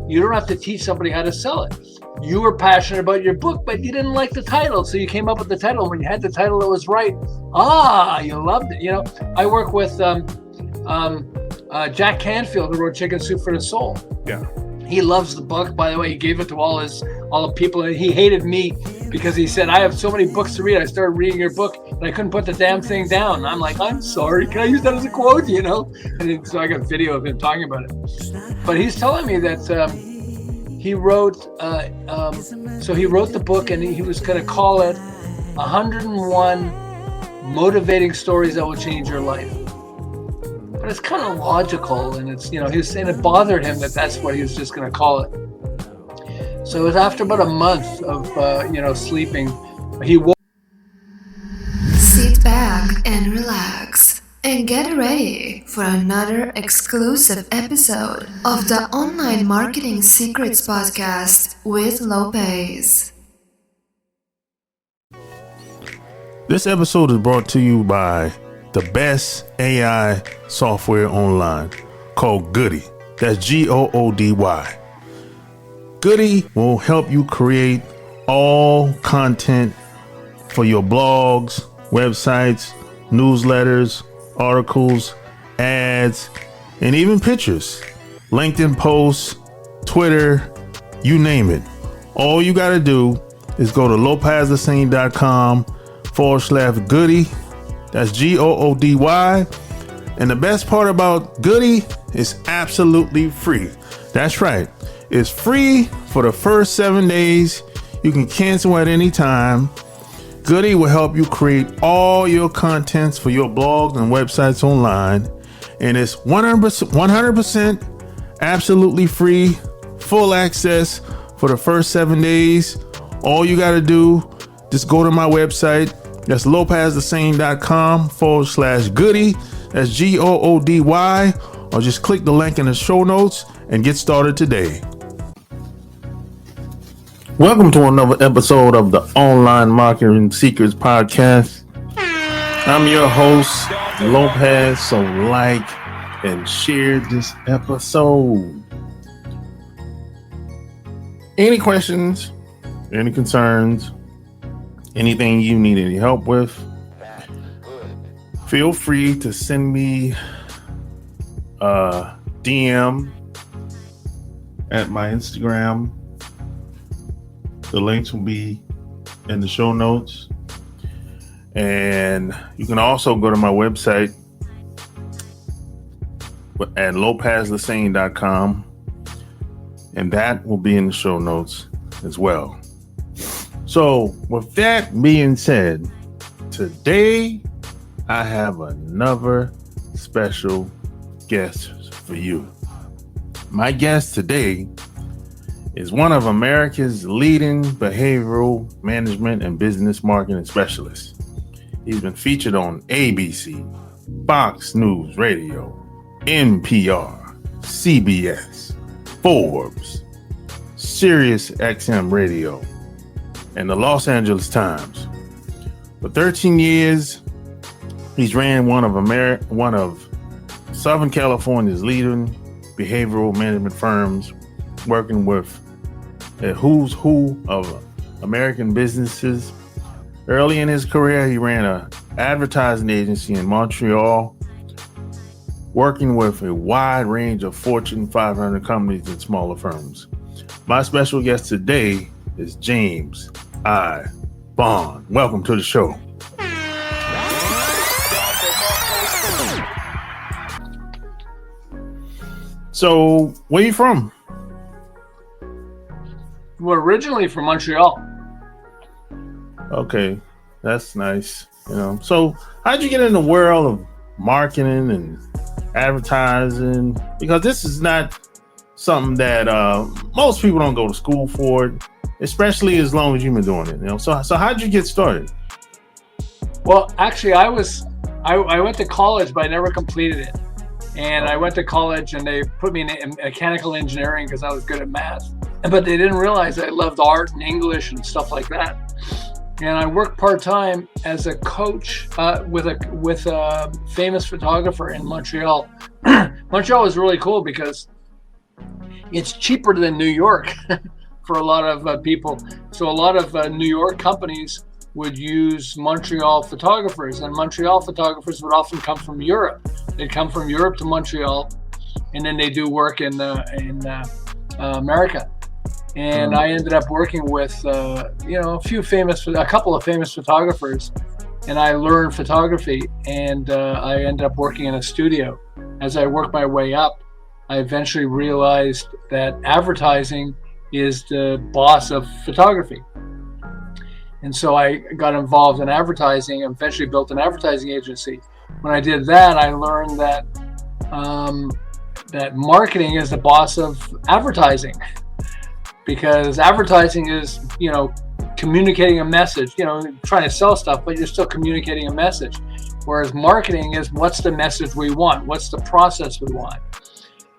You don't have to teach somebody how to sell it. You were passionate about your book, but you didn't like the title, so you came up with the title. When you had the title that was right, you loved it. I work with Jack Canfield, who wrote Chicken Soup for the Soul. Yeah. He loves the book. By the way, he gave it to all the people. He hated me because he said, I have so many books to read. I started reading your book and I couldn't put the damn thing down. And I'm like, I'm sorry. Can I use that as a quote? And so I got video of him talking about it. But he's telling me that he wrote the book, and he was going to call it 101 Motivating Stories That Will Change Your Life. But it's kind of logical, and it's, he was saying it bothered him that's what he was just going to call it. So it was after about a month of, sleeping, he woke. Sit back and relax and get ready for another exclusive episode of the Online Marketing Secrets Podcast with Lopez. This episode is brought to you by the best AI software online called Goody. That's Goody. Goody will help you create all content for your blogs, websites, newsletters, articles, ads, and even pictures, LinkedIn posts, Twitter, you name it. All you got to do is go to lopezthesane.com/Goody. That's Goody. And the best part about Goody is absolutely free. That's right. It's free for the first 7 days. You can cancel at any time. Goody will help you create all your contents for your blogs and websites online. And it's 100% absolutely free, full access for the first 7 days. All you got to do, just go to my website. That's lopezthesane.com/Goody. That's Goody. Or just click the link in the show notes and get started today. Welcome to another episode of the Online Marketing Secrets Podcast. I'm your host, Lopez. So like and share this episode. Any questions, any concerns, anything you need any help with, feel free to send me a DM at my Instagram. The links will be in the show notes. And you can also go to my website at lopezthesane.com, and that will be in the show notes as well. So with that being said, today I have another special guest for you. My guest today is one of America's leading behavioral management and business marketing specialists. He's been featured on ABC, Fox News Radio, NPR, CBS, Forbes, Sirius XM Radio, and the Los Angeles Times. For 13 years, he's ran one of Southern California's leading behavioral management firms, working with a who's who of American businesses. Early in his career, he ran an advertising agency in Montreal, working with a wide range of Fortune 500 companies and smaller firms. My special guest today is James I. Bond. Welcome to the show. So, where you from? We're originally from Montreal. Okay, that's nice. So how'd you get in the world of marketing and advertising? Because this is not something that most people don't go to school for, especially as long as you've been doing it. So how'd you get started? Well, actually, I went to college, but I never completed it. And I went to college, and they put me in mechanical engineering because I was good at math. But they didn't realize I loved art and English and stuff like that. And I worked part-time as a coach with a famous photographer in Montreal. Montreal was really cool because It's cheaper than New York for a lot of people. So a lot of New York companies would use Montreal photographers, and Montreal photographers would often come from Europe. They'd come from Europe to Montreal, and then they do work in America. And I ended up working with a couple of famous photographers, and I learned photography, and I ended up working in a studio. As I worked my way up, I eventually realized that advertising is the boss of photography. And so I got involved in advertising and eventually built an advertising agency. When I did that, I learned that that marketing is the boss of advertising, because advertising is, communicating a message, trying to sell stuff, but you're still communicating a message. Whereas marketing is, what's the message we want? What's the process we want?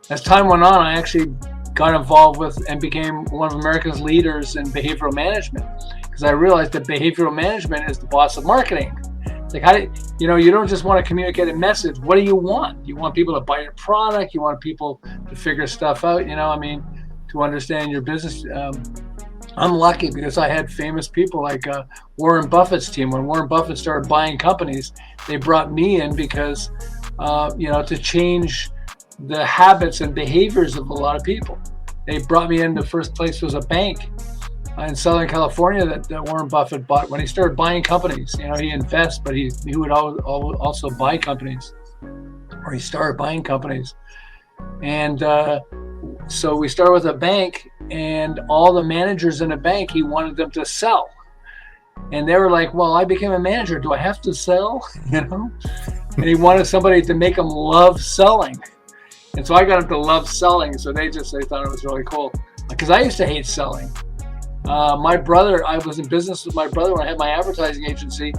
As time went on, I actually got involved with and became one of America's leaders in behavioral management, because I realized that behavioral management is the boss of marketing. It's like, you don't just want to communicate a message. What do you want? You want people to buy your product. You want people to figure stuff out, to understand your business. I'm lucky because I had famous people like Warren Buffett's team. When Warren Buffett started buying companies, they brought me in because, to change the habits and behaviors of a lot of people. They brought me in. The first place was a bank in Southern California that Warren Buffett bought. When he started buying companies, he invests, but he would also buy companies, or he started buying companies. And so we started with a bank, and all the managers in the bank, he wanted them to sell. And they were like, well, I became a manager. Do I have to sell? And he wanted somebody to make him love selling. And so I got him to love selling. So they thought it was really cool, because I used to hate selling. I was in business with my brother when I had my advertising agency,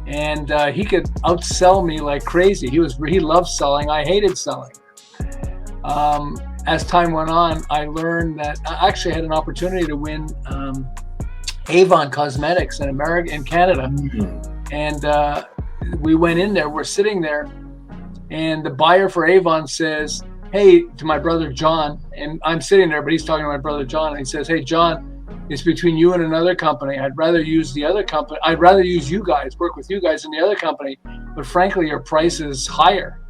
and he could outsell me like crazy. He loved selling. I hated selling. As time went on, I learned that I actually had an opportunity to win Avon Cosmetics in Canada. And we went in there, we're sitting there, and the buyer for Avon says, hey, to my brother John, and I'm sitting there, but he's talking to my brother John, and he says, hey, John, it's between you and another company. I'd rather use the other company. I'd rather use you guys, work with you guys in the other company, but frankly, your price is higher.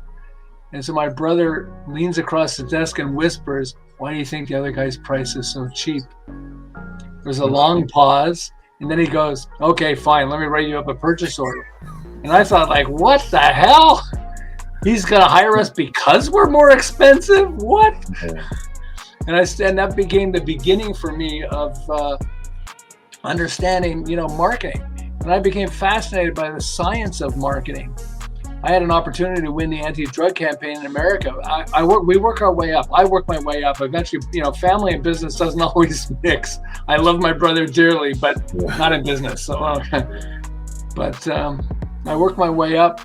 And so my brother leans across the desk and whispers, why do you think the other guy's price is so cheap? There's a long pause, and then he goes, okay, fine, let me write you up a purchase order. And I thought, like, what the hell? He's going to hire us because we're more expensive? What? And that became the beginning for me of understanding, marketing. And I became fascinated by the science of marketing. I had an opportunity to win the anti-drug campaign in America. We work our way up. I work my way up. Eventually, family and business doesn't always mix. I love my brother dearly, but not in business. So, but I worked my way up,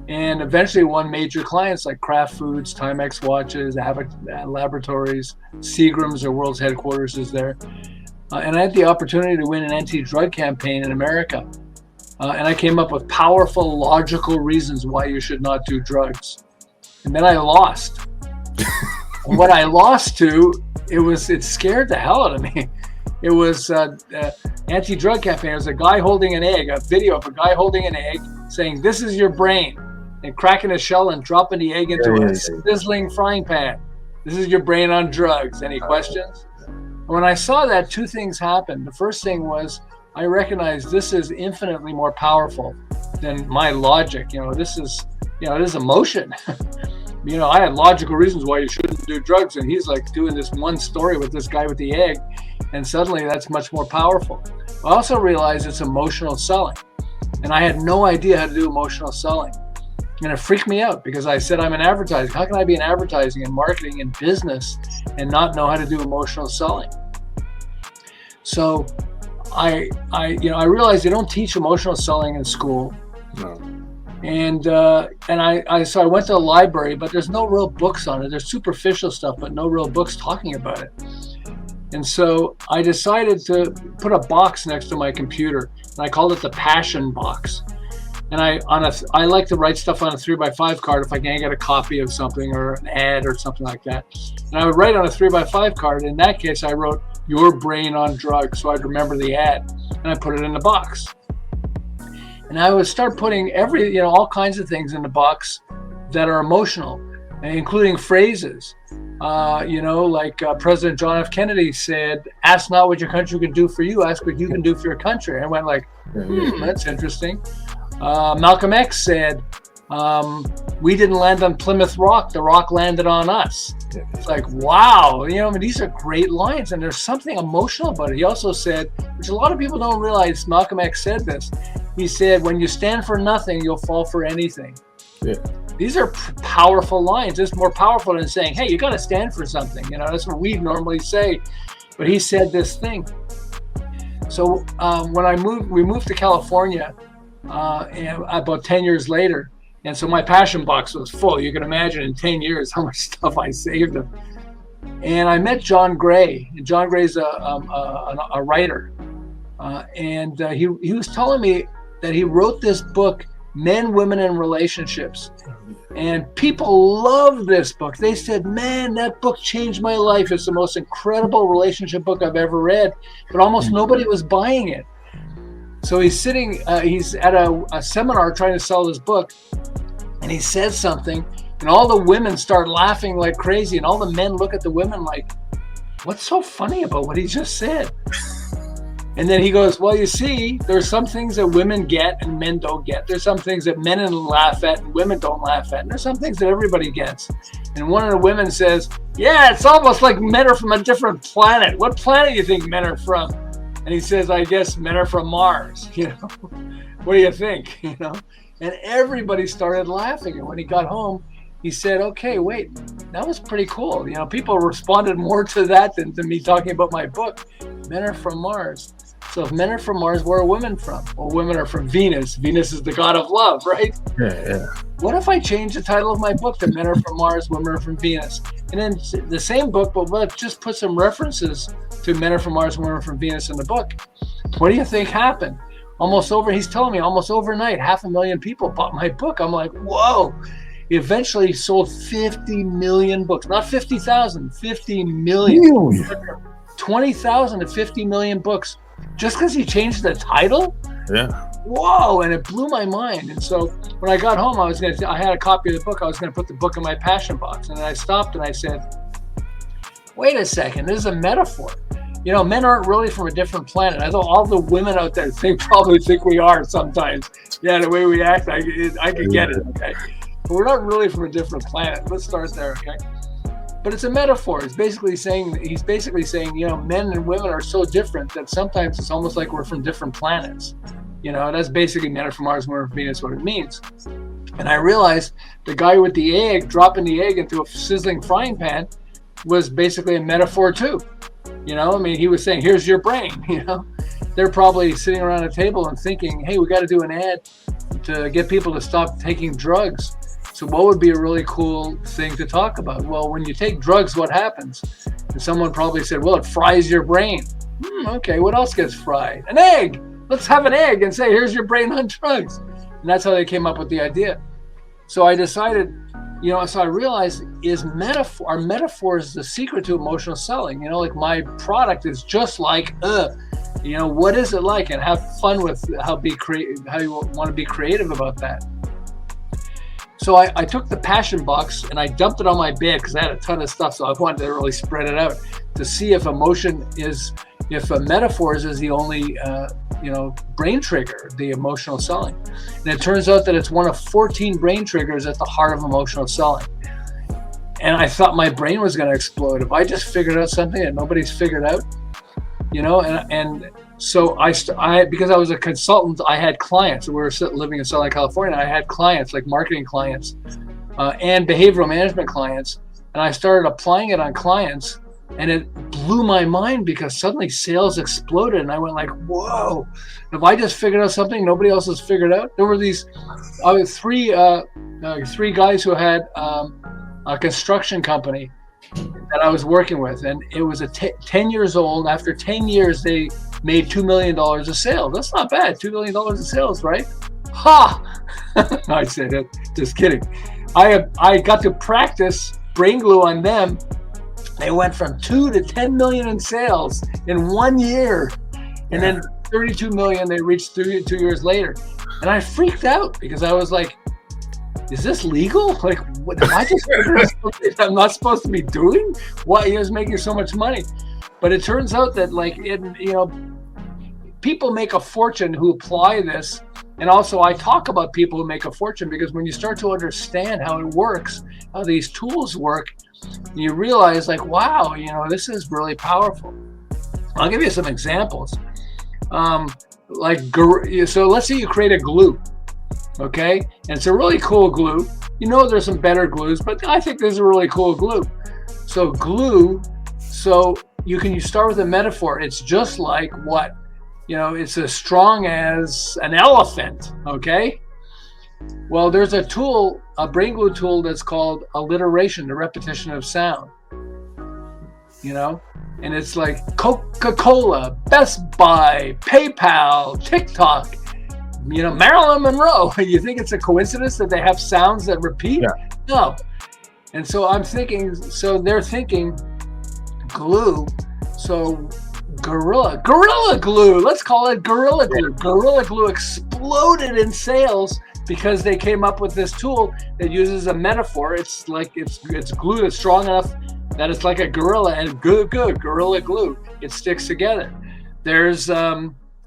and eventually won major clients like Kraft Foods, Timex watches, Abbott Laboratories, Seagram's, their world's headquarters is there. And I had the opportunity to win an anti-drug campaign in America. And I came up with powerful, logical reasons why you should not do drugs. And then I lost. And what I lost to, it scared the hell out of me. It was anti-drug campaign. It was a guy holding an egg, a video of a guy holding an egg saying, this is your brain, and cracking a shell and dropping the egg into a sizzling frying pan. This is your brain on drugs. Any questions? And when I saw that, two things happened. The first thing was, I recognize this is infinitely more powerful than my logic. This is emotion. I had logical reasons why you shouldn't do drugs, and he's like doing this one story with this guy with the egg, and suddenly that's much more powerful. I also realized it's emotional selling, and I had no idea how to do emotional selling, and it freaked me out because I said I'm an advertiser. How can I be in advertising and marketing and business and not know how to do emotional selling? So I realized they don't teach emotional selling in school. No. And so I went to the library, but there's no real books on it. There's superficial stuff, but no real books talking about it. And so I decided to put a box next to my computer, and I called it the passion box. And I like to write stuff on a 3x5 card if I can't get a copy of something or an ad or something like that. And I would write on a 3x5 card. In that case, I wrote "Your Brain on Drugs," so I'd remember the ad, and I put it in the box. And I would start putting all kinds of things in the box that are emotional, including phrases. Like President John F. Kennedy said, "Ask not what your country can do for you, ask what you can do for your country." And I went like, that's interesting. Malcolm X said, "We didn't land on Plymouth Rock, the rock landed on us." It's like, wow, these are great lines, and there's something emotional about it. He also said, which a lot of people don't realize, Malcolm X said this. He said, "When you stand for nothing, you'll fall for anything." Yeah. These are powerful lines. It's more powerful than saying, "Hey, you got to stand for something." That's what we normally say. But he said this thing. So when we moved to California, and about 10 years later, and so my passion box was full. You can imagine in 10 years how much stuff I saved him. And I met John Gray. And John Gray's a writer, and he was telling me that he wrote this book, Men, Women, and Relationships. And people loved this book. They said, "Man, that book changed my life. It's the most incredible relationship book I've ever read." But almost nobody was buying it. So he's at a seminar trying to sell this book, and he says something, and all the women start laughing like crazy, and all the men look at the women like, "What's so funny about what he just said?" And then he goes, "Well, you see, there's some things that women get and men don't get. There's some things that men laugh at and women don't laugh at. And there's some things that everybody gets." And one of the women says, "Yeah, it's almost like men are from a different planet. What planet do you think men are from?" And he says, "I guess men are from Mars." What do you think? And everybody started laughing. And when he got home, he said, "Okay, wait, that was pretty cool." People responded more to that than to me talking about my book. Men are from Mars. So if men are from Mars, where are women from? Well, women are from Venus. Venus is the god of love, right? Yeah. What if I change the title of my book to Men Are From Mars, Women Are From Venus? And then the same book, but just put some references to Men Are From Mars, Women Are From Venus in the book. What do you think happened? He's telling me almost overnight, 500,000 people bought my book. I'm like, whoa. He eventually sold 50 million books, not 50,000, 50 million. 20,000 to 50 million books just because he changed the title? Yeah. Whoa, and it blew my mind. And so when I got home, I had a copy of the book. I was going to put the book in my passion box. And then I stopped and I said, wait a second, this is a metaphor. Men aren't really from a different planet. I know all the women out there probably think we are sometimes. Yeah, the way we act, I could get it, okay? But we're not really from a different planet. Let's start there, okay? But it's a metaphor. He's basically saying, men and women are so different that sometimes it's almost like we're from different planets. That's basically Men Are From Mars, Women Are From Venus, what it means. And I realized the guy with the egg, dropping the egg into a sizzling frying pan, was basically a metaphor too. He was saying, here's your brain, They're probably sitting around a table and thinking, hey, we got to do an ad to get people to stop taking drugs. So what would be a really cool thing to talk about? Well, when you take drugs, what happens? And someone probably said, well, it fries your brain. Okay, what else gets fried? An egg. Let's have an egg and say, here's your brain on drugs. And that's how they came up with the idea. So I decided, so I realized our metaphor is the secret to emotional selling. Like my product is just like, what is it like? And have fun with how you want to be creative about that. So I took the passion box and I dumped it on my bed because I had a ton of stuff. So I wanted to really spread it out to see if metaphors is the only, brain trigger, the emotional selling. And it turns out that it's one of 14 brain triggers at the heart of emotional selling. And I thought my brain was going to explode if I just figured out something that nobody's figured out, So because I was a consultant, I had clients. We were living in Southern California. I had clients, like marketing clients and behavioral management clients. And I started applying it on clients, and it blew my mind because suddenly sales exploded. And I went like, whoa, if I just figured out something nobody else has figured out. There were these three guys who had a construction company that I was working with. And it was 10 years old. After 10 years, they made $2 million of sales. That's not bad, $2 million of sales, right? Ha! I said it. Just kidding. I got to practice brain glue on them. They went from 2 to 10 million in sales in 1 year. And then 32 million they reached 2 years later. And I freaked out because I was like, is this legal? Like, what am I just I'm not supposed to be doing? Why he is making so much money? But it turns out that people make a fortune who apply this. And also I talk about people who make a fortune because when you start to understand how it works, how these tools work, you realize like, wow, this is really powerful. I'll give you some examples. So let's say you create a glue, okay? And it's a really cool glue. There's some better glues, but I think this is a really cool glue. So glue, you start with a metaphor. It's just like what? It's as strong as an elephant, okay? Well, there's a tool, a brain glue tool that's called alliteration, the repetition of sound, and it's like Coca-Cola, Best Buy, PayPal, TikTok, Marilyn Monroe. You think it's a coincidence that they have sounds that repeat? Yeah. No. And so they're thinking glue. So Gorilla Glue, let's call it Gorilla Glue. Gorilla Glue exploded in sales because they came up with this tool that uses a metaphor. It's like it's glue that's strong enough that it's like a gorilla, and good Gorilla Glue. It sticks together. There's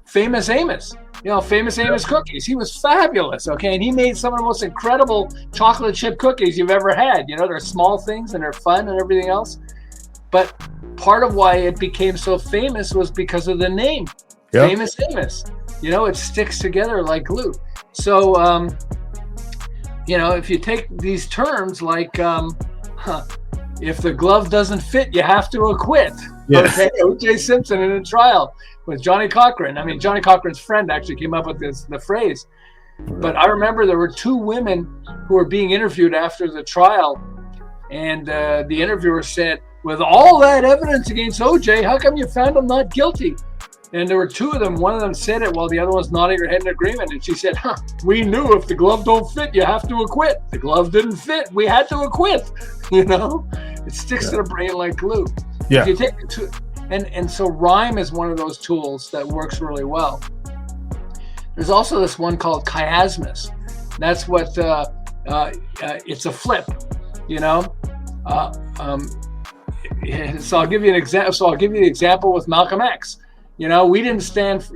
Famous Amos. Famous Amos cookies. He was fabulous, okay? And he made some of the most incredible chocolate chip cookies you've ever had. They're small things and they're fun and everything else. But part of why it became so famous was because of the name, Famous Amos. It sticks together like glue. So, if you take these terms like, if the glove doesn't fit, you have to acquit. Yeah. Okay, O.J. Simpson in a trial with Johnny Cochran. I mean, Johnny Cochran's friend actually came up with the phrase. But I remember there were 2 women who were being interviewed after the trial, and the interviewer said, with all that evidence against O.J., how come you found him not guilty? And there were 2 of them. One of them said it while the other one's nodding her head in agreement. And she said, we knew if the glove don't fit, you have to acquit. The glove didn't fit. We had to acquit. It sticks to the brain like glue. Yeah. If you take and so rhyme is one of those tools that works really well. There's also this one called chiasmus. That's what, it's a flip, So I'll give you an example. So I'll give you the example with Malcolm X. We didn't stand.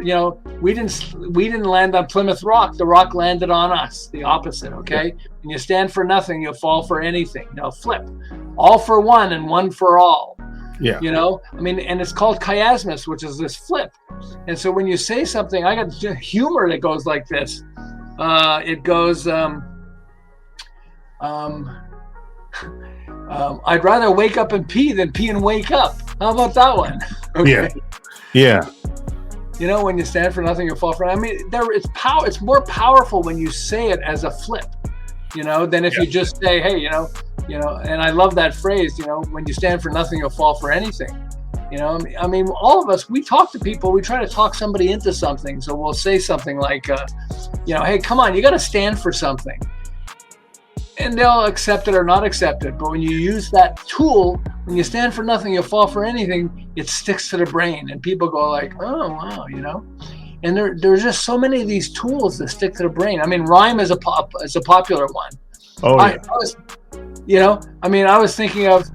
We didn't land on Plymouth Rock. The rock landed on us. The opposite. Okay. When you stand for nothing, you'll fall for anything. Flip. All for one and one for all. Yeah. And it's called chiasmus, which is this flip. And so when you say something, I got humor that goes like this. It goes. I'd rather wake up and pee than pee and wake up. How about that one? Okay. Yeah. When you stand for nothing, you fall for. It's more powerful when you say it as a flip, than if you just say, hey, And I love that phrase. When you stand for nothing, you'll fall for anything. All of us, we talk to people. We try to talk somebody into something. So we'll say something like, hey, come on, you got to stand for something. And they'll accept it or not accept it. But when you use that tool, when you stand for nothing, you'll fall for anything, it sticks to the brain. And people go like, oh, wow, And there's just so many of these tools that stick to the brain. Rhyme is a popular one. Oh, yeah. I was thinking of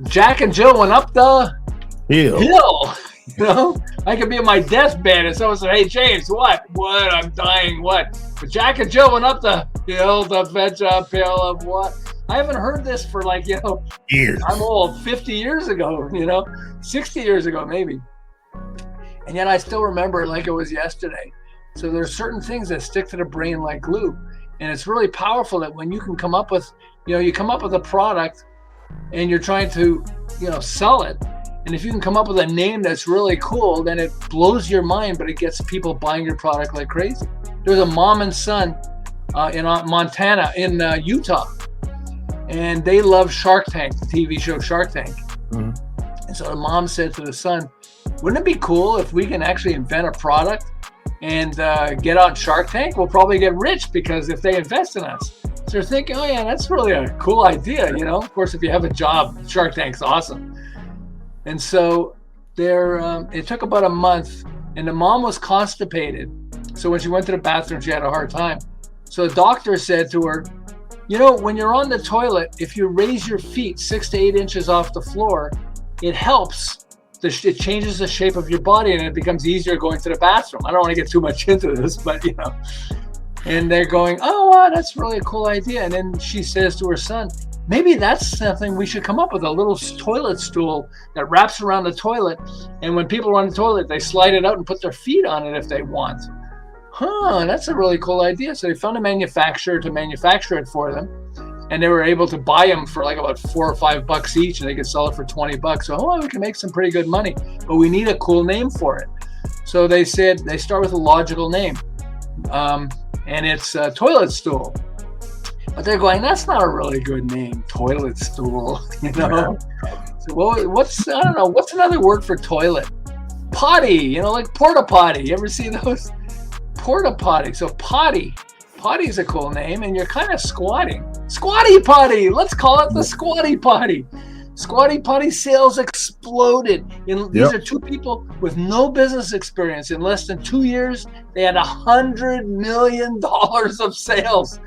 Jack and Jill went up the hill. I could be at my deathbed and someone said, hey, James, what? I'm dying, what? But Jack and Jill went up the hill to fetch a pill of what? I haven't heard this for years. I'm old, 50 years ago, 60 years ago, maybe. And yet I still remember it like it was yesterday. So there's certain things that stick to the brain like glue. And it's really powerful that when you can come up with, you come up with a product and you're trying to, sell it. And if you can come up with a name that's really cool, then it blows your mind, but it gets people buying your product like crazy. There's a mom and son in Montana, in Utah, and they love Shark Tank, the TV show Shark Tank. Mm-hmm. And so the mom said to the son, wouldn't it be cool if we can actually invent a product and get on Shark Tank, we'll probably get rich because if they invest in us. So they're thinking, oh yeah, that's really a cool idea. Of course, if you have a job, Shark Tank's awesome. And so it took about a month, and the mom was constipated. So when she went to the bathroom, she had a hard time. So the doctor said to her, when you're on the toilet, if you raise your feet 6 to 8 inches off the floor, it helps. It changes the shape of your body, and it becomes easier going to the bathroom. I don't want to get too much into this, but and they're going, oh, wow, that's really a cool idea. And then she says to her son, maybe that's something we should come up with, a little toilet stool that wraps around the toilet. And when people are on the toilet, they slide it out and put their feet on it if they want. That's a really cool idea. So they found a manufacturer to manufacture it for them. And they were able to buy them for like about $4 or $5 each, and they could sell it for $20. So, we can make some pretty good money, but we need a cool name for it. So they said they start with a logical name. And it's a toilet stool. But they're going, that's not a really good name, toilet stool, So what's another word for toilet? Potty, like porta potty. You ever see those? Porta potty. So potty. Potty's a cool name, and you're kind of squatting. Squatty potty. Let's call it the squatty potty. Squatty potty sales exploded. These are two people with no business experience. In less than 2 years, they had $100 million of sales.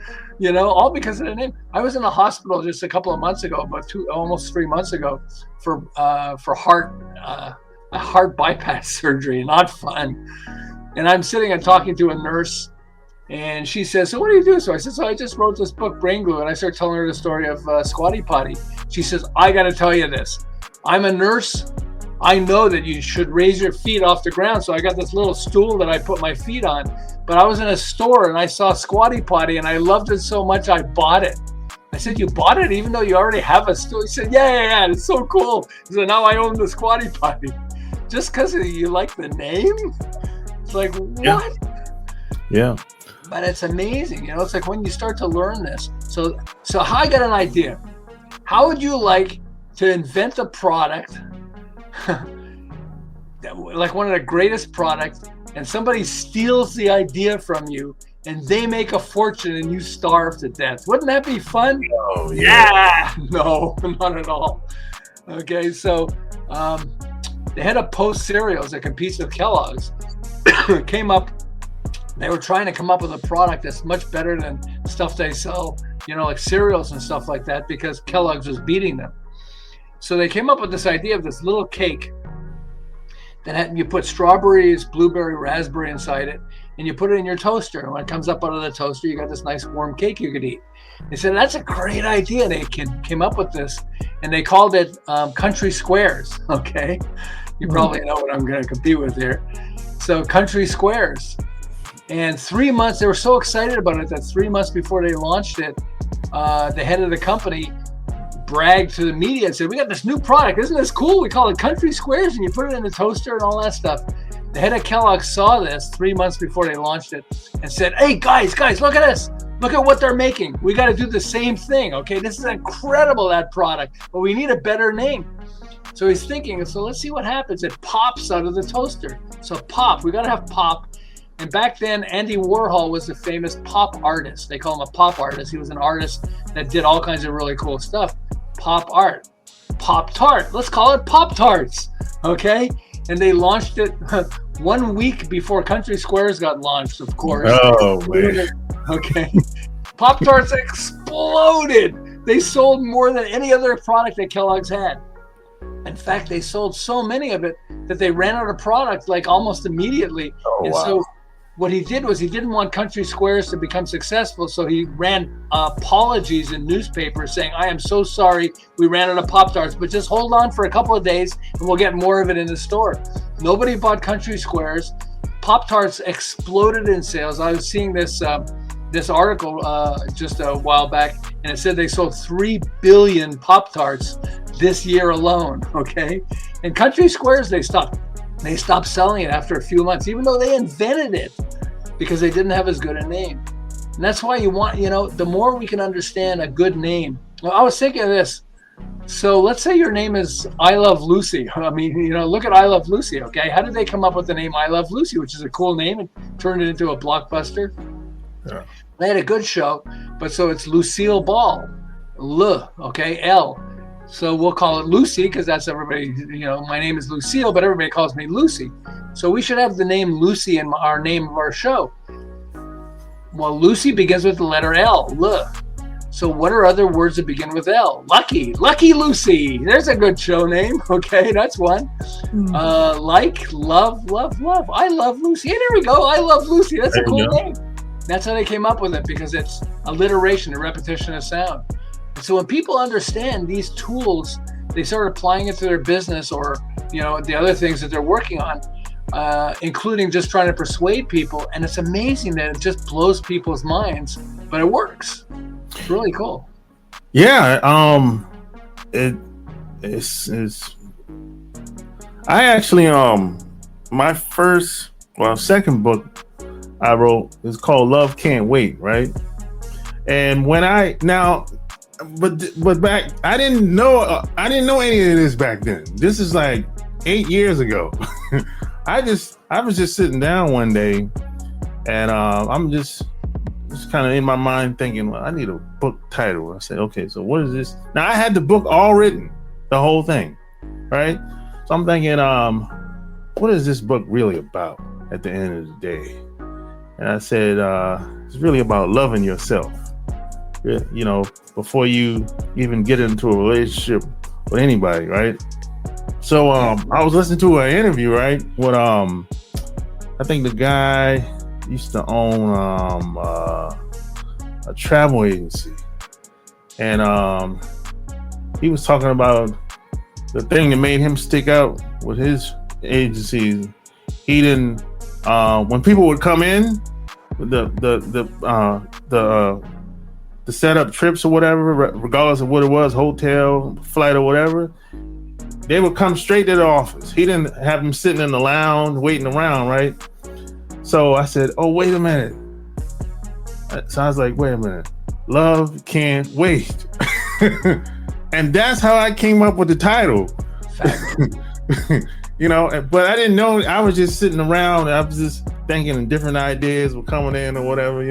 All because of the name. I was in a hospital just a couple of months ago, almost 3 months ago, for heart bypass surgery. Not fun. And I'm sitting and talking to a nurse, and she says, so what do you do? So I said, I just wrote this book, Brain Glue, and I start telling her the story of Squatty Potty. She says, I got to tell you this. I'm a nurse. I know that you should raise your feet off the ground. So I got this little stool that I put my feet on. But I was in a store, and I saw Squatty Potty, and I loved it so much I bought it. I said, you bought it even though you already have a stool? He said, yeah, it's so cool. He said, now I own the Squatty Potty. Just because you like the name? It's like, what? Yeah. But it's amazing, it's like when you start to learn this. So how I got an idea. How would you like to invent a product, like one of the greatest products, and somebody steals the idea from you, and they make a fortune and you starve to death? Wouldn't that be fun? Oh, yeah. No, not at all. Okay, so the head of Post Cereals that competes with Kellogg's came up. They were trying to come up with a product that's much better than stuff they sell, like cereals and stuff like that, because Kellogg's was beating them. So they came up with this idea of this little cake that you put strawberries, blueberry, raspberry inside it, and you put it in your toaster. And when it comes up out of the toaster, you got this nice warm cake you could eat. They said, that's a great idea. They came up with this, and they called it Country Squares. Okay. You probably know what I'm going to compete with here. So Country Squares. And 3 months, they were so excited about it that 3 months before they launched it, the head of the company bragged to the media and said, we got this new product. Isn't this cool? We call it Country Squares, and you put it in the toaster and all that stuff. The head of Kellogg saw this 3 months before they launched it and said, hey, guys, look at this. Look at what they're making. We got to do the same thing. Okay, this is incredible, that product, but we need a better name. So he's thinking, so let's see what happens. It pops out of the toaster. So pop, we got to have pop. And back then, Andy Warhol was the famous pop artist. They call him a pop artist. He was an artist that did all kinds of really cool stuff. Pop art. Pop-Tart. Let's call it Pop-Tarts. Okay? And they launched it 1 week before Country Squares got launched, of course. Oh, man. Okay. Pop-Tarts exploded. They sold more than any other product that Kellogg's had. In fact, they sold so many of it that they ran out of product like almost immediately. So what he did was he didn't want Country Squares to become successful, so he ran apologies in newspapers saying, I am so sorry we ran out of Pop-Tarts, but just hold on for a couple of days and we'll get more of it in the store. Nobody bought Country Squares. Pop-Tarts exploded in sales. I was seeing this article just a while back, and it said they sold 3 billion Pop-Tarts this year alone, okay? And Country Squares, they stopped selling it after a few months, even though they invented it, because they didn't have as good a name. And that's why you want, the more we can understand a good name. Well, I was thinking of this. So let's say your name is I Love Lucy. I mean, look at I Love Lucy, okay? How did they come up with the name I Love Lucy, which is a cool name, and turned it into a blockbuster? Yeah. They had a good show, but so it's Lucille Ball, okay, L. So we'll call it Lucy because that's everybody, my name is Lucille, but everybody calls me Lucy. So we should have the name Lucy in our name of our show. Well, Lucy begins with the letter L, So what are other words that begin with L? Lucky Lucy. There's a good show name. Okay, that's one. Like, love. I love Lucy. Hey, there we go. I love Lucy. That's a cool name. That's how they came up with it, because it's alliteration, a repetition of sound. And so when people understand these tools, they start applying it to their business or, the other things that they're working on, including just trying to persuade people. And it's amazing that it just blows people's minds, but it works. It's really cool. Yeah. It's I actually, my second book I wrote is called Love Can't Wait. Right. And when but back, I didn't know any of this back then. This is like 8 years ago. I was just sitting down one day, and I'm just kind of in my mind thinking, well, I need a book title. I said, okay, so what is this? Now I had the book all written, the whole thing, right? So I'm thinking, what is this book really about at the end of the day? And I said, it's really about loving yourself, before you even get into a relationship with anybody, right? So I was listening to an interview, right, with I think the guy used to own a travel agency, and he was talking about the thing that made him stick out with his agency. He didn't when people would come in with the set up trips or whatever, regardless of what it was, hotel, flight or whatever, they would come straight to the office. He didn't have them sitting in the lounge waiting around, right? So I said, oh, wait a minute. So I was like, wait a minute. Love can't wait. And that's how I came up with the title. But I didn't know. I was just sitting around. I was just thinking different ideas were coming in or whatever,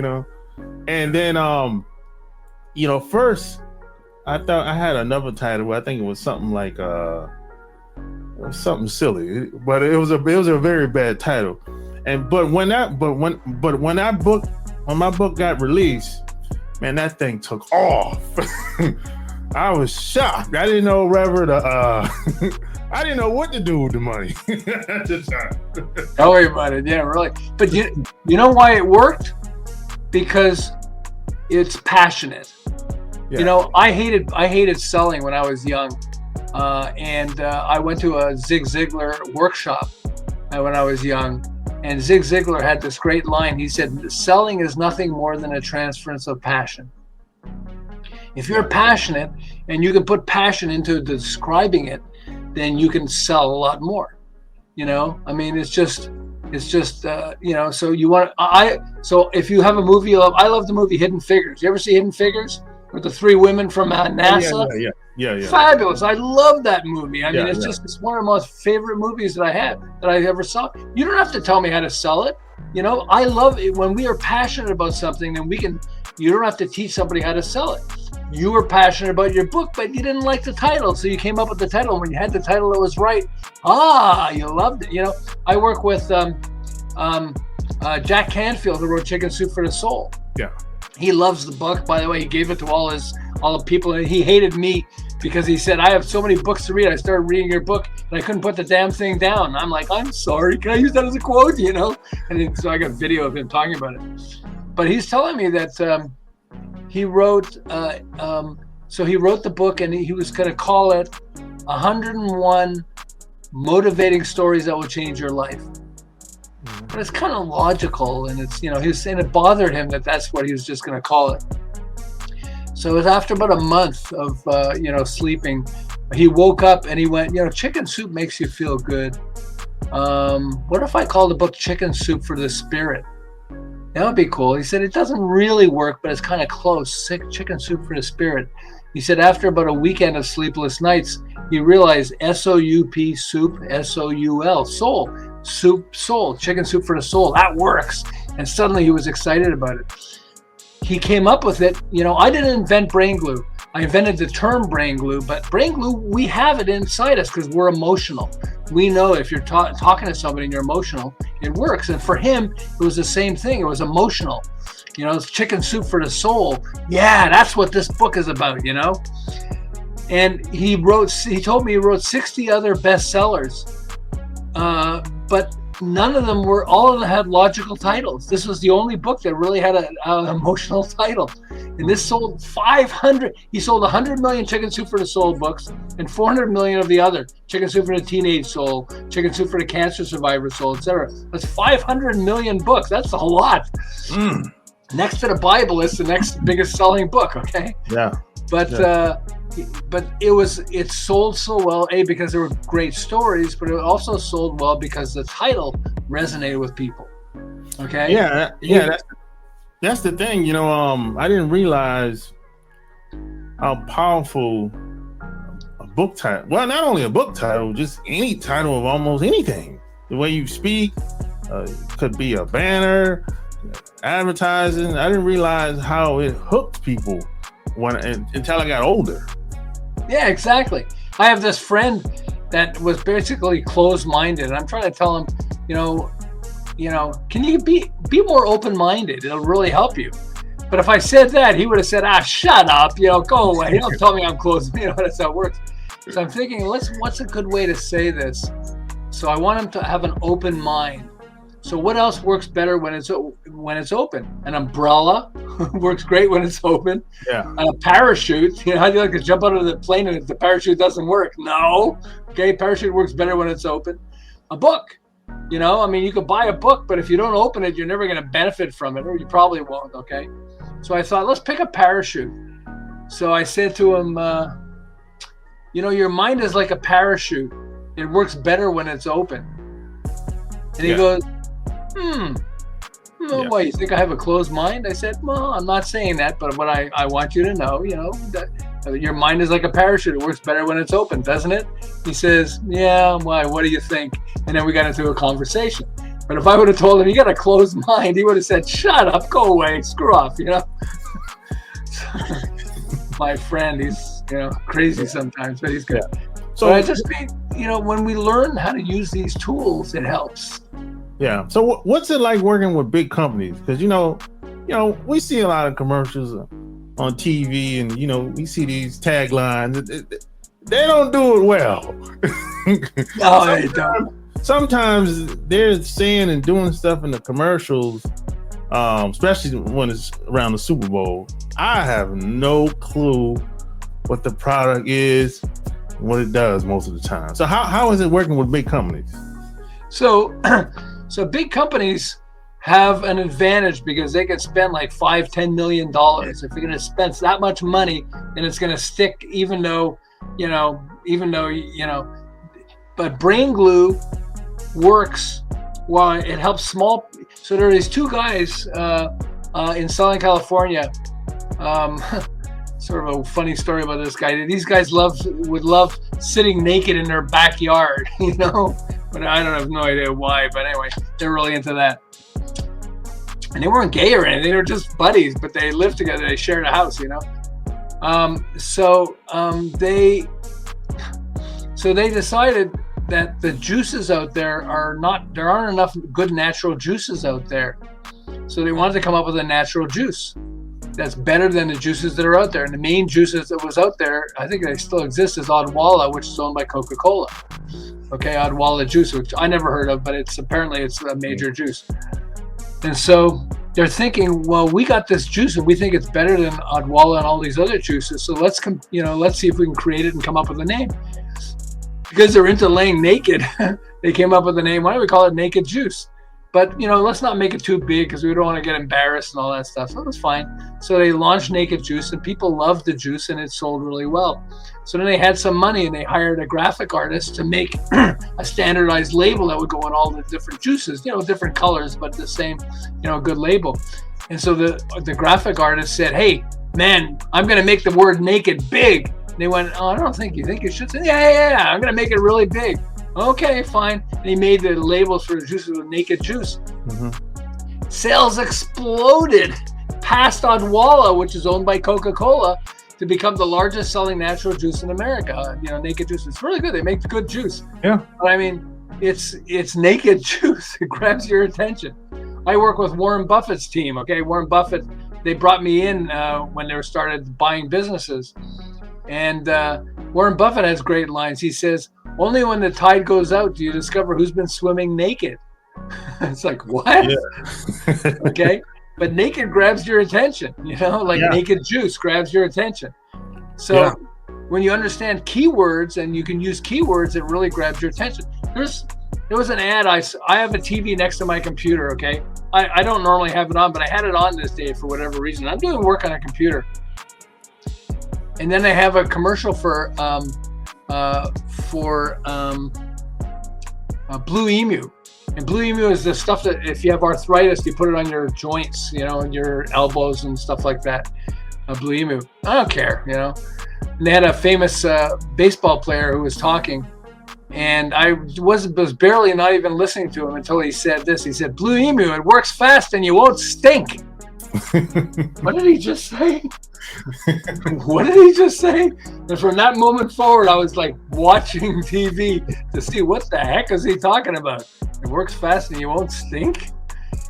And then, first I thought I had another title. I think it was something like something silly, but it was a very bad title. And when my book got released, man, that thing took off. I was shocked. I didn't know I didn't know what to do with the money. Don't worry about it. Yeah, really. But you know why it worked? Because it's passionate. Yeah. I hated selling when I was young, and I went to a Zig Ziglar workshop when I was young, and Zig Ziglar had this great line. He said, "Selling is nothing more than a transference of passion." If you're passionate and you can put passion into describing it, then you can sell a lot more. I mean, it's just so you want so if you have a movie I love the movie Hidden Figures. You ever see Hidden Figures with the three women from NASA? Yeah. Fabulous. I love that movie. I mean, it's one of the most favorite movies that I ever saw. You don't have to tell me how to sell it. I love it when we are passionate about something, and you don't have to teach somebody how to sell it. You were passionate about your book, but you didn't like the title, so you came up with the title. When you had the title that was right, you loved it. I work with Jack Canfield, who wrote Chicken Soup for the Soul. Yeah. He loves the book. By the way, he gave it to all the people. And he hated me because he said, I have so many books to read. I started reading your book and I couldn't put the damn thing down. I'm like, I'm sorry. Can I use that as a quote? And then, so I got video of him talking about it. But he's telling me that he wrote the book, and he was going to call it 101 Motivating Stories That Will Change Your Life. But it's kind of logical, and it's, he was saying it bothered him that's what he was just going to call it. So it was after about a month of, sleeping, he woke up and he went, chicken soup makes you feel good. What if I called the book Chicken Soup for the Spirit? That would be cool. He said it doesn't really work, but it's kind of close. Chicken soup for the spirit. He said after about a weekend of sleepless nights, he realized SOUP, soup, SOUL, soul, soup, soul, chicken soup for the soul. That works. And suddenly he was excited about it. He came up with it. You know, I didn't invent brain glue. I invented the term brain glue, but brain glue, we have it inside us because we're emotional. We know if you're talking to somebody and you're emotional, it works. And for him, it was the same thing. It was emotional. You know, it's chicken soup for the soul. Yeah, that's what this book is about, you know? And he told me he wrote 60 other bestsellers, but none of them all of them had logical titles. This was the only book that really had an emotional title. And this sold 500. He sold 100 million Chicken Soup for the Soul books and 400 million of the other. Chicken Soup for the Teenage Soul, Chicken Soup for the Cancer Survivor Soul, etc. That's 500 million books. That's a lot. Next to the Bible, it's the next biggest selling book. Okay. Yeah. But it sold so well, because there were great stories, but it also sold well because the title resonated with people. Okay. Yeah. That's the thing, you know. I didn't realize how powerful a book title. Well, not only a book title, just any title of almost anything. The way you speak, could be a banner, advertising. I didn't realize how it hooked people until I got older. Yeah, exactly. I have this friend that was basically closed-minded, and I'm trying to tell him, you know, can you be more open-minded? It'll really help you. But if I said that, he would have said, shut up, go away. Don't tell me I'm closed. That's how it works. So I'm thinking, what's a good way to say this? So I want him to have an open mind. So what else works better when it's open? An umbrella works great when it's open. Yeah. A parachute. How do you like to jump out of the plane and the parachute doesn't work? No. Okay, parachute works better when it's open. A book. You could buy a book, but if you don't open it, you're never going to benefit from it, or you probably won't. Okay. So I thought, let's pick a parachute. So I said to him, your mind is like a parachute. It works better when it's open. And he goes, Why, you think I have a closed mind? I said, well, I'm not saying that, but what I want you to know, that your mind is like a parachute. It works better when it's open, doesn't it? He says, yeah, why? What do you think? And then we got into a conversation. But if I would have told him, you got a closed mind, he would have said, shut up, go away, screw off, My friend, he's, crazy sometimes, but he's good. Yeah. So but I just think, when we learn how to use these tools, it helps. Yeah. So what's it like working with big companies? Because, we see a lot of commercials on TV and, we see these taglines. They don't do it well. No, they don't. Sometimes they're saying and doing stuff in the commercials, especially when it's around the Super Bowl. I have no clue what the product is, what it does most of the time. So how is it working with big companies? So big companies have an advantage because they can spend like $5-10 million. If you're going to spend that much money, and it's going to stick, even though, but brain glue works while it helps small. So there are these two guys in Southern California. Sort of a funny story about this guy. These guys would love sitting naked in their backyard, but I don't have no idea why. But anyway, they're really into that. And they weren't gay or anything. They were just buddies, but they lived together. They shared a house, So they decided that the juices out there there aren't enough good natural juices out there. So they wanted to come up with a natural juice that's better than the juices that are out there. And the main juices that was out there, I think they still exist, is Odwalla, which is owned by Coca-Cola. Okay, Odwalla juice, which I never heard of, but apparently it's a major juice. And so they're thinking, well, we got this juice and we think it's better than Odwalla and all these other juices. So let's see if we can create it and come up with a name. Because they're into laying naked, they came up with the name, why don't we call it Naked Juice? but let's not make it too big because we don't want to get embarrassed and all that stuff. So it was fine. So they launched Naked Juice, and people loved the juice, and it sold really well. So then they had some money, and they hired a graphic artist to make a standardized label that would go on all the different juices, different colors, but the same, good label. And so the graphic artist said, "Hey, man, I'm going to make the word naked big." And they went, "Oh, I don't think you should say." Yeah, I'm going to make it really big. Okay, fine. And he made the labels for the juices with Naked Juice. Mm-hmm. Sales exploded, passed on Walla, which is owned by Coca-Cola, to become the largest selling natural juice in America. Naked Juice. It's really good. They make good juice. Yeah. But I mean, it's Naked Juice. It grabs your attention. I work with Warren Buffett's team. Okay, Warren Buffett. They brought me in when they started buying businesses, and Warren Buffett has great lines. He says, "Only when the tide goes out do you discover who's been swimming naked." It's like, what? Yeah. Okay. But naked grabs your attention, Naked Juice grabs your attention. So when you understand keywords and you can use keywords, it really grabs your attention. There was an ad. I have a TV next to my computer. Okay. I don't normally have it on, but I had it on this day for whatever reason. I'm doing work on a computer. And then I have a commercial for Blue Emu. And Blue Emu is the stuff that if you have arthritis, you put it on your joints, and your elbows and stuff like that. Blue Emu. I don't care, And they had a famous baseball player who was talking, and I was barely not even listening to him until he said this. He said, "Blue Emu, it works fast and you won't stink." What did he just say? What did he just say? And from that moment forward, I was like watching TV to see what the heck is he talking about. It works fast and you won't stink.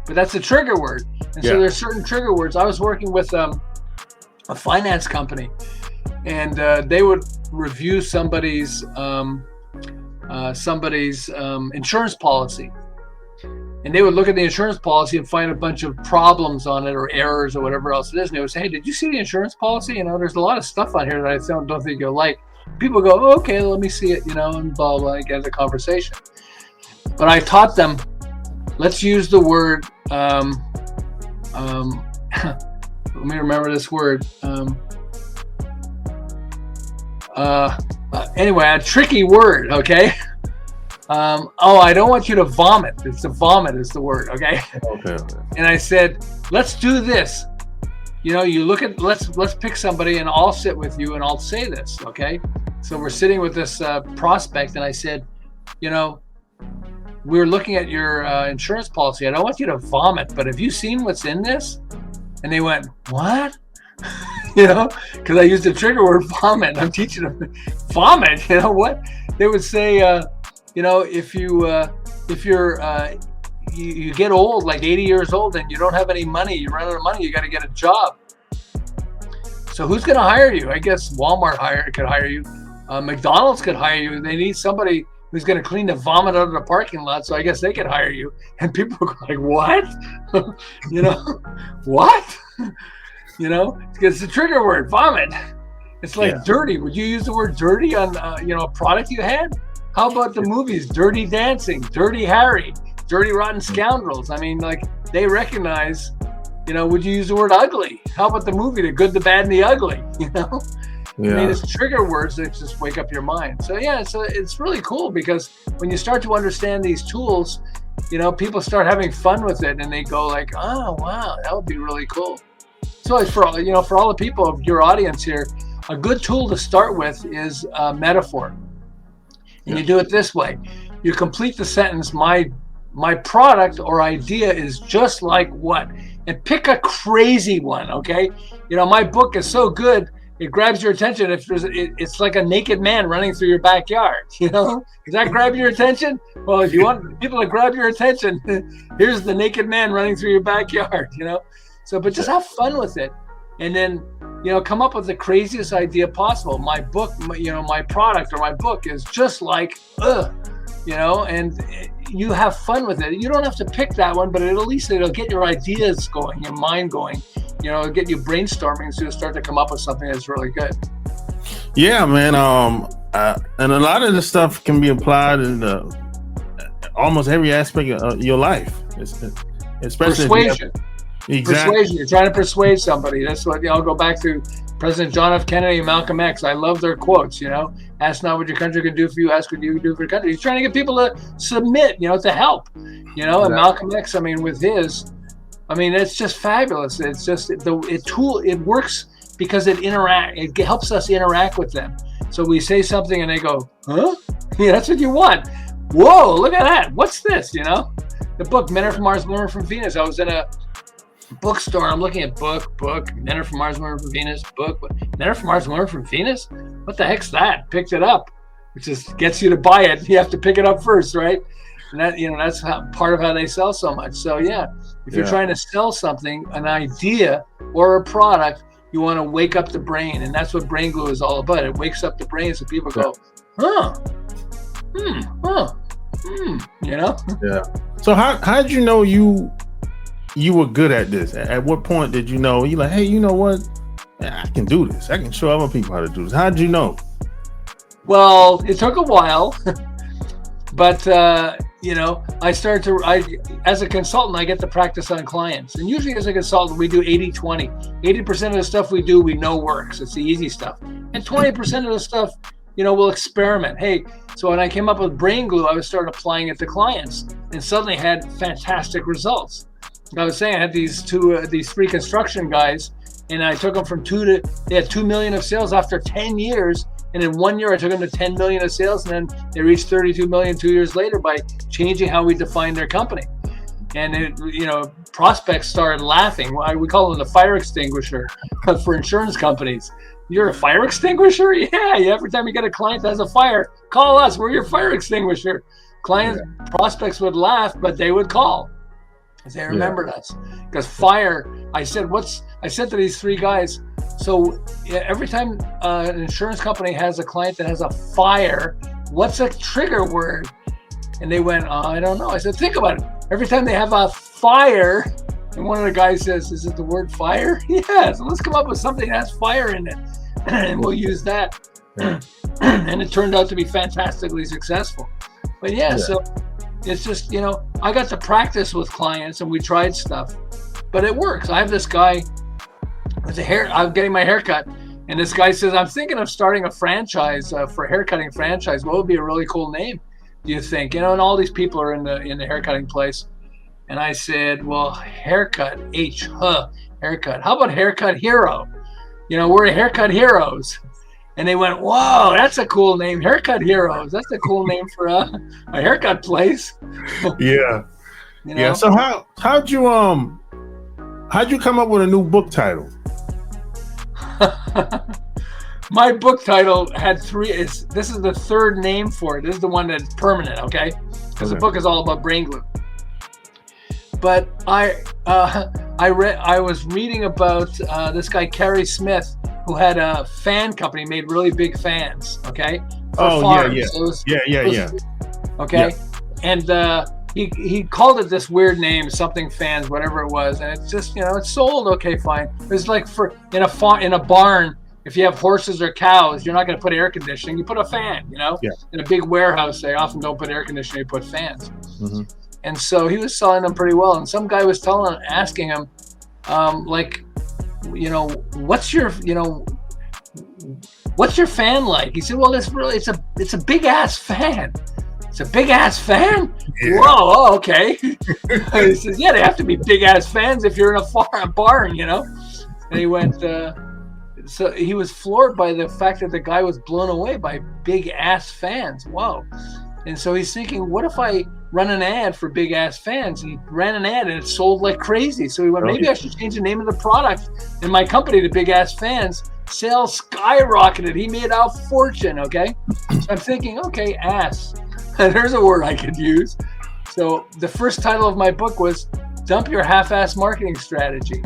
But that's a trigger word. And so there's certain trigger words. I was working with a finance company, and they would review somebody's insurance policy. And they would look at the insurance policy and find a bunch of problems on it or errors or whatever else it is. And they would say, "Hey, did you see the insurance policy? There's a lot of stuff on here that I don't think you'll like." People go, "Oh, okay, let me see it," and blah, blah, get into conversation. But I taught them, let's use the word, let me remember this word. Anyway, a tricky word, okay? I don't want you to vomit. It's vomit is the word, okay? Okay. And I said, let's do this. You look at, let's pick somebody and I'll sit with you and I'll say this, okay? So we're sitting with this prospect, and I said, we're looking at your insurance policy. I don't want you to vomit, but have you seen what's in this? And they went, what? Because I used the trigger word vomit. I'm teaching them vomit. What? They would say, if you get old, like 80 years old, and you don't have any money, you run out of money, you got to get a job. So who's going to hire you? I guess Walmart could hire you. McDonald's could hire you. They need somebody who's going to clean the vomit out of the parking lot. So I guess they could hire you. And people go like, what? What? It's a trigger word, vomit. It's like dirty. Would you use the word dirty on, a product you had? How about the movies, Dirty Dancing, Dirty Harry, Dirty Rotten Scoundrels? I mean, like, they recognize, would you use the word ugly? How about the movie, The Good, the Bad, and the Ugly? I mean, it's trigger words that just wake up your mind. So it's really cool, because when you start to understand these tools, people start having fun with it, and they go like, oh, wow, that would be really cool. So for all the people of your audience here, a good tool to start with is metaphor. And you do it this way. You complete the sentence, my product or idea is just like what? And pick a crazy one, okay? My book is so good, it grabs your attention. It's like a naked man running through your backyard, Does that grab your attention? Well, if you want people to grab your attention, here's the naked man running through your backyard, So, but just have fun with it. And then, come up with the craziest idea possible. My book, my product or my book is just like, and you have fun with it. You don't have to pick that one, but at least it'll get your ideas going, your mind going, it'll get you brainstorming, so you'll start to come up with something that's really good. Yeah, man. And a lot of this stuff can be applied in almost every aspect of your life, especially persuasion. Exactly. Persuasion. You're trying to persuade somebody. That's what I'll go back to President John F. Kennedy and Malcolm X. I love their quotes, ask not what your country can do for you, ask what you can do for your country. He's trying to get people to submit, to help, and Malcolm X, with his, it's just fabulous. It's just it works because it helps us interact with them. So we say something and they go, huh? Yeah, that's what you want. Whoa, look at that. What's this? The book, Men Are From Mars, Women Are From Venus. I was in a bookstore. I'm looking at book, Men Are From Mars, Women Are From Venus, book, Men Are From Mars, Women Are From Venus? What the heck's that? Picked it up, which just gets you to buy it. You have to pick it up first, right? And that, that's part of how they sell so much. So if you're trying to sell something, an idea or a product, you want to wake up the brain. And that's what brain glue is all about. It wakes up the brain so people go, Yeah. So how did you know you were good at this? At what point did you know you're like, hey, you know what? I can do this. I can show other people how to do this. How did you know? Well, it took a while, but as a consultant, I get to practice on clients. And usually as a consultant, we do 80-20. 80% of the stuff we do, we know works. It's the easy stuff. And 20% of the stuff, we'll experiment. Hey, so when I came up with brain glue, I would start applying it to clients and suddenly had fantastic results. I was saying I had these three construction guys, and I took them from they had 2 million of sales after 10 years. And in 1 year, I took them to 10 million of sales, and then they reached 32 million 2 years later by changing how we define their company. And prospects started laughing. We call them the fire extinguisher for insurance companies. You're a fire extinguisher? Yeah. Every time you get a client that has a fire, call us. We're your fire extinguisher. Prospects would laugh, but they would call because they remembered us. Because fire, I said to these three guys, so every time an insurance company has a client that has a fire, what's a trigger word? And they went, I don't know. I said, think about it. Every time they have a fire, and one of the guys says, is it the word fire? Yeah, so let's come up with something that has fire in it, and we'll use that. And it turned out to be fantastically successul. But so it's just, I got to practice with clients, and we tried stuff. But it works. I have this guy with I'm getting my hair cut, and this guy says, I'm thinking of starting a franchise for a haircutting franchise. What would be a really cool name, do you think? And all these people are in the haircutting place. And I said, well, haircut, haircut. How about Haircut Hero? We're haircut heroes. And they went, whoa, that's a cool name. Haircut Heroes. That's a cool name for a haircut place. Yeah. Yeah. So how'd you come up with a new book title? My book title had three. This is the third name for it. This is the one that's permanent, okay? Because the book is all about brain glue. But I was reading about this guy Carey Smith, who had a fan company, made really big fans, okay? For farms. Yeah. Okay, yeah. And he called it this weird name, something fans, whatever it was, and it's just it's sold. Okay, fine. It's like in a barn. If you have horses or cows, you're not going to put air conditioning. You put a fan. In a big warehouse, they often don't put air conditioning. They put fans. Mm-hmm. And so he was selling them pretty well. And some guy was asking him, what's your fan like? He said, well, it's a big ass fan. It's a big ass fan? Yeah. Whoa, okay. He says, yeah, they have to be big ass fans if you're in a barn, And he went, so he was floored by the fact that the guy was blown away by big ass fans. Whoa. And so he's thinking, what if I run an ad for big ass fans? He ran an ad and it sold like crazy. So he went, maybe I should change the name of the product in my company to Big Ass Fans. Sales skyrocketed. He made a fortune, okay? So I'm thinking, okay, ass. There's a word I could use. So the first title of my book was Dump Your Half-Ass Marketing Strategy.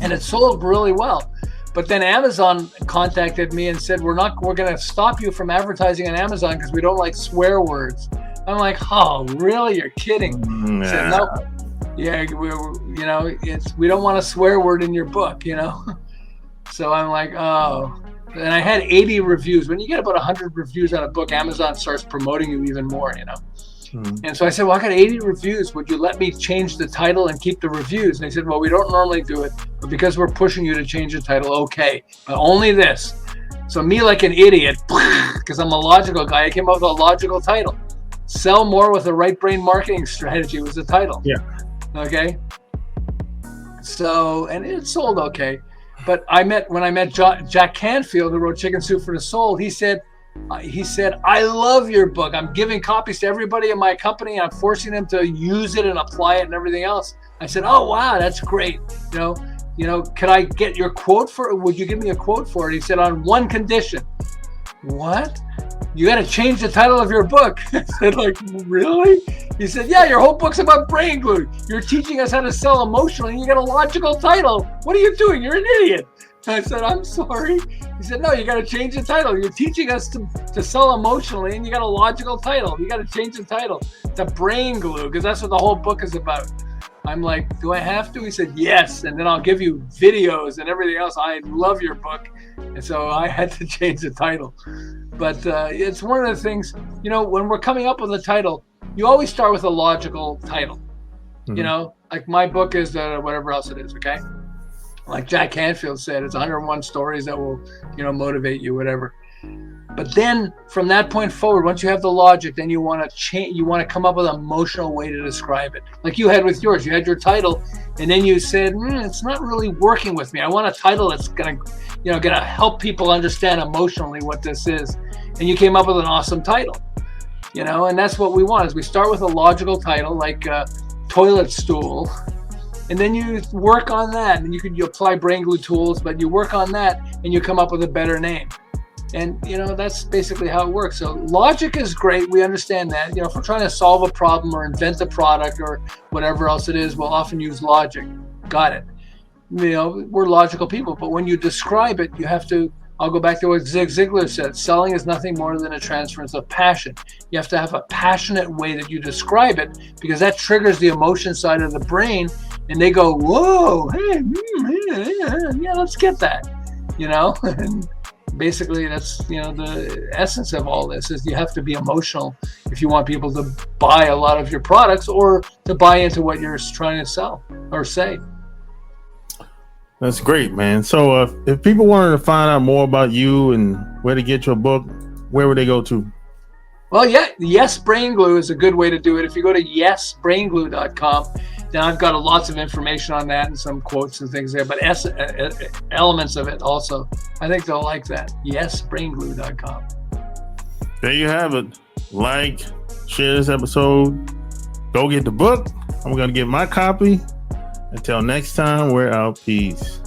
And it sold really well. But then Amazon contacted me and said, we're going to stop you from advertising on Amazon because we don't like swear words. I'm like, oh, really? You're kidding. Nah. I said, no. Yeah, we don't want a swear word in your book, So I'm like, oh. And I had 80 reviews. When you get about 100 reviews on a book, Amazon starts promoting you even more, And so I said, well, I got 80 reviews. Would you let me change the title and keep the reviews? And they said, well, we don't normally do it, but because we're pushing you to change the title, okay, but only this. So me, like an idiot, because I'm a logical guy, I came up with a logical title. Sell More with a Right Brain Marketing Strategy was the title. Yeah. Okay. So, and it sold okay. But when I met Jack Canfield, who wrote Chicken Soup for the Soul, he said, I love your book. I'm giving copies to everybody in my company. I'm forcing them to use it and apply it and everything else. I said, oh, wow, that's great. Could I get your quote for it? Would you give me a quote for it? He said, on one condition. What? You got to change the title of your book. I said, like, really? He said, yeah, your whole book's about brain glue. You're teaching us how to sell emotionally, and you got a logical title. What are you doing? You're an idiot. I said, I'm sorry. He said, no, you got to change the title. You're teaching us to sell emotionally, and you got a logical title. You got to change the title to brain glue, because that's what the whole book is about. I'm like, do I have to? He said, yes. And then I'll give you videos and everything else. I love your book. And so I had to change the title. But it's one of the things, when we're coming up with a title, you always start with a logical title. Like my book is whatever else it is, okay? Like Jack Canfield said, it's 101 stories that will, motivate you, whatever. But then from that point forward, once you have the logic, then you want to change. You want to come up with an emotional way to describe it. Like you had with yours, you had your title, and then you said, it's not really working with me. I want a title that's gonna help people understand emotionally what this is. And you came up with an awesome title, and that's what we want. Is we start with a logical title like toilet stool, and then you work on that. And you apply brain glue tools, but you work on that, and you come up with a better name. And, that's basically how it works. So logic is great. We understand that. If we're trying to solve a problem or invent a product or whatever else it is, we'll often use logic. Got it. We're logical people. But when you describe it, you have to, I'll go back to what Zig Ziglar said. Selling is nothing more than a transference of passion. You have to have a passionate way that you describe it, because that triggers the emotion side of the brain. And they go, whoa, hey, yeah, let's get that, and basically that's the essence of all this is you have to be emotional if you want people to buy a lot of your products or to buy into what you're trying to sell or say. That's great, man. So if people wanted to find out more about you and where to get your book, where would they go to? Well, yeah, Yes Brain Glue is a good way to do it. If you go to yesbrainglue.com, then I've got lots of information on that and some quotes and things there, but elements of it also. I think they'll like that. Yesbrainglue.com. There you have it. Like, share this episode. Go get the book. I'm going to get my copy. Until next time, we're out. Peace.